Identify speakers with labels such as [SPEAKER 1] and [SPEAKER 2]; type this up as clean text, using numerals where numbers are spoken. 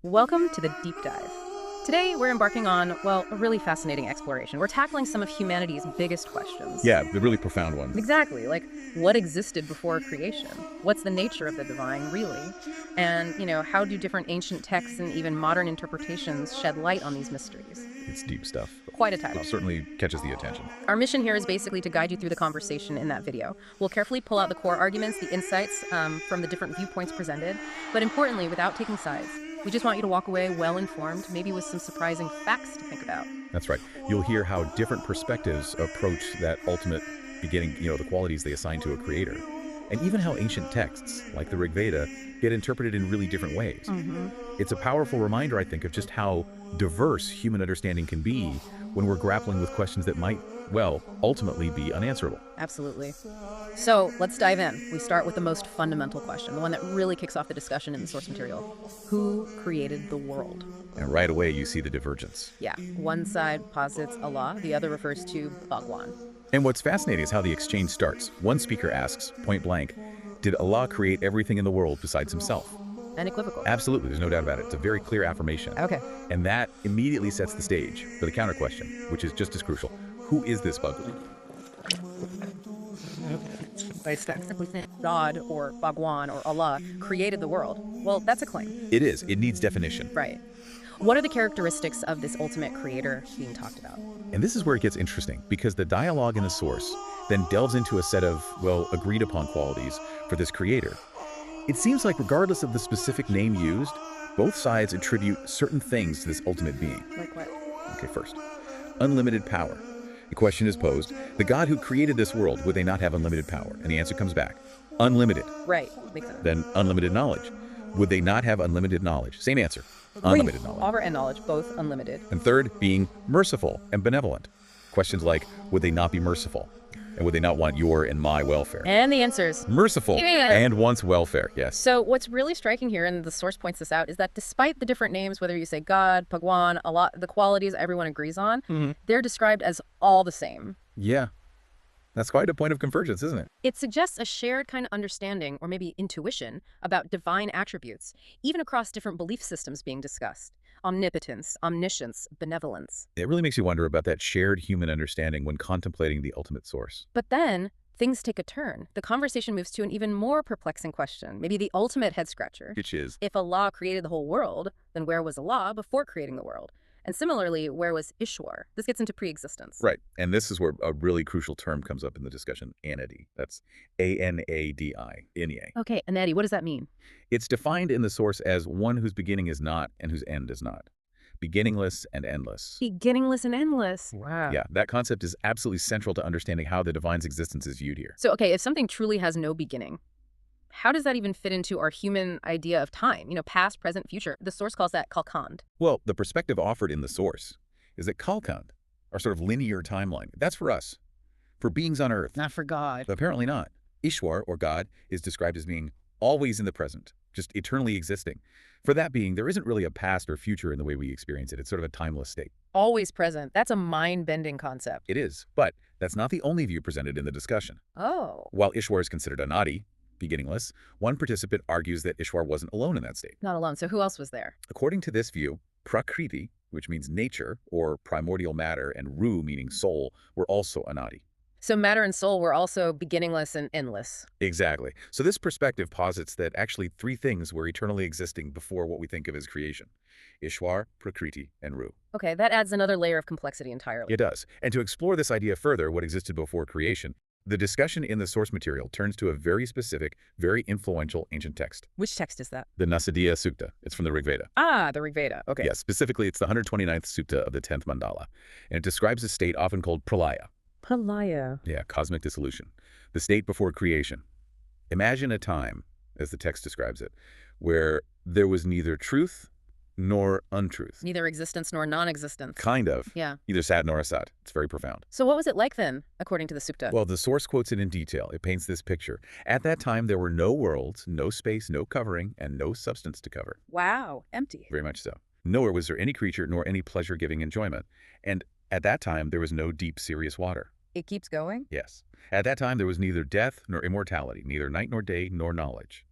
[SPEAKER 1] Welcome to the Deep Dive. Today, we're embarking on, well, a really fascinating exploration. We're tackling some of humanity's biggest questions.
[SPEAKER 2] Yeah, the really profound ones.
[SPEAKER 1] Exactly, like what existed before creation? What's the nature of the divine, really? And, how do different ancient texts and even modern interpretations shed light on these mysteries?
[SPEAKER 2] It's deep stuff.
[SPEAKER 1] Quite a title.
[SPEAKER 2] It certainly catches the attention.
[SPEAKER 1] Our mission here is basically to guide you through the conversation in that video. We'll carefully pull out the core arguments, the insights from the different viewpoints presented, but importantly, without taking sides. We just want you to walk away well-informed, maybe with some surprising facts to think about.
[SPEAKER 2] That's right. You'll hear how different perspectives approach that ultimate beginning, the qualities they assign to a creator. And even how ancient texts, like the Rig Veda, get interpreted in really different ways. It's a powerful reminder, I think, of just how diverse human understanding can be when we're grappling with questions that might, well, ultimately be unanswerable.
[SPEAKER 1] Absolutely. So let's dive in. We start with the most fundamental question, the one that really kicks off the discussion in the source material. Who created the world?
[SPEAKER 2] And right away, you see the divergence.
[SPEAKER 1] Yeah, one side posits Allah, the other refers to Bhagwan.
[SPEAKER 2] And what's fascinating is how the exchange starts. One speaker asks, point blank, did Allah create everything in the world besides himself?
[SPEAKER 1] Unequivocal.
[SPEAKER 2] Absolutely, there's no doubt about it. It's a very clear affirmation.
[SPEAKER 1] Okay.
[SPEAKER 2] And that immediately sets the stage for the counter question, which is just as crucial. Who is this Bhagwan?
[SPEAKER 1] God or Bhagwan or Allah created the world. Well, that's a claim.
[SPEAKER 2] It is. It needs definition.
[SPEAKER 1] Right. What are the characteristics of this ultimate creator being talked about?
[SPEAKER 2] And this is where it gets interesting, because the dialogue in the source then delves into a set of, well, agreed upon qualities for this creator. It seems like regardless of the specific name used, both sides attribute certain things to this ultimate being.
[SPEAKER 1] Like what?
[SPEAKER 2] Okay, first, unlimited power. The question is posed, the God who created this world, would they not have unlimited power? And the answer comes back, unlimited.
[SPEAKER 1] Right. Makes sense.
[SPEAKER 2] Then unlimited knowledge. Would they not have unlimited knowledge? Same answer, unlimited knowledge.
[SPEAKER 1] Power and knowledge, both unlimited.
[SPEAKER 2] And third, being merciful and benevolent. Questions like, would they not be merciful? And would they not want your and my welfare?
[SPEAKER 1] And the answers.
[SPEAKER 2] Merciful and wants welfare, yes.
[SPEAKER 1] So what's really striking here, and the source points this out, is that despite the different names, whether you say God, Bhagwan, Allah, the qualities everyone agrees on, they're described as all the same.
[SPEAKER 2] Yeah, that's quite a point of convergence, isn't it?
[SPEAKER 1] It suggests a shared kind of understanding, or maybe intuition, about divine attributes, even across different belief systems being discussed. Omnipotence, omniscience, benevolence.
[SPEAKER 2] It really makes you wonder about that shared human understanding when contemplating the ultimate source.
[SPEAKER 1] But then, things take a turn. The conversation moves to an even more perplexing question, maybe the ultimate head-scratcher.
[SPEAKER 2] Which is,
[SPEAKER 1] If Allah created the whole world, then where was Allah before creating the world? And similarly, where was Ishwar? This gets into pre-existence.
[SPEAKER 2] right, and this is where a really crucial term comes up in the discussion, anadi. That's A-N-A-D-I, Inyay.
[SPEAKER 1] Okay, Anadi, what does that mean?
[SPEAKER 2] It's defined in the source as one whose beginning is not and whose end is not. Beginningless and endless.
[SPEAKER 1] Beginningless and endless. Wow.
[SPEAKER 2] Yeah, that concept is absolutely central to understanding how the divine's existence is viewed here.
[SPEAKER 1] So, okay, if something truly has no beginning, how does that even fit into our human idea of time? Past, present, future. The source calls that Kalkand.
[SPEAKER 2] Well, the perspective offered in the source is that Kalkand, our sort of linear timeline, that's for us, for beings on Earth.
[SPEAKER 1] Not for God.
[SPEAKER 2] But apparently not. Ishwar, or God, is described as being always in the present, just eternally existing. For that being, there isn't really a past or future in the way we experience it. It's sort of a timeless state.
[SPEAKER 1] Always present. That's a mind-bending concept.
[SPEAKER 2] It is, but that's not the only view presented in the discussion.
[SPEAKER 1] Oh.
[SPEAKER 2] While Ishwar is considered anadi, beginningless, one participant argues that Ishwar wasn't alone in that state.
[SPEAKER 1] Not alone. So who else was there?
[SPEAKER 2] According to this view, prakriti, which means nature or primordial matter, and ru, meaning soul, were also anadi.
[SPEAKER 1] So matter and soul were also beginningless and endless.
[SPEAKER 2] Exactly. So this perspective posits that actually three things were eternally existing before what we think of as creation: Ishwar, Prakriti, and Ru.
[SPEAKER 1] Okay, that adds another layer of complexity entirely.
[SPEAKER 2] It does. And to explore this idea further, what existed before creation, the discussion in the source material turns to a very specific, very influential ancient text.
[SPEAKER 1] Which text is that?
[SPEAKER 2] The Nasadiya Sukta. It's from the Rig Veda.
[SPEAKER 1] Ah, the Rig Veda. Okay.
[SPEAKER 2] Yes, specifically it's the 129th Sutta of the 10th Mandala. And it describes a state often called pralaya.
[SPEAKER 1] Pralaya.
[SPEAKER 2] Yeah, cosmic dissolution. The state before creation. Imagine a time, as the text describes it, where there was neither truth nor untruth.
[SPEAKER 1] Neither existence nor non-existence.
[SPEAKER 2] Kind of.
[SPEAKER 1] Yeah.
[SPEAKER 2] Neither sad nor asad. It's very profound.
[SPEAKER 1] So what was it like then, according to the Sukta?
[SPEAKER 2] Well, the source quotes it in detail. It paints this picture. At that time, there were no worlds, no space, no covering, and no substance to cover.
[SPEAKER 1] Wow, empty.
[SPEAKER 2] Very much so. Nowhere was there any creature nor any pleasure-giving enjoyment. And at that time, there was no deep, serious water.
[SPEAKER 1] It keeps going?
[SPEAKER 2] Yes. At that time, there was neither death nor immortality, neither night nor day nor knowledge.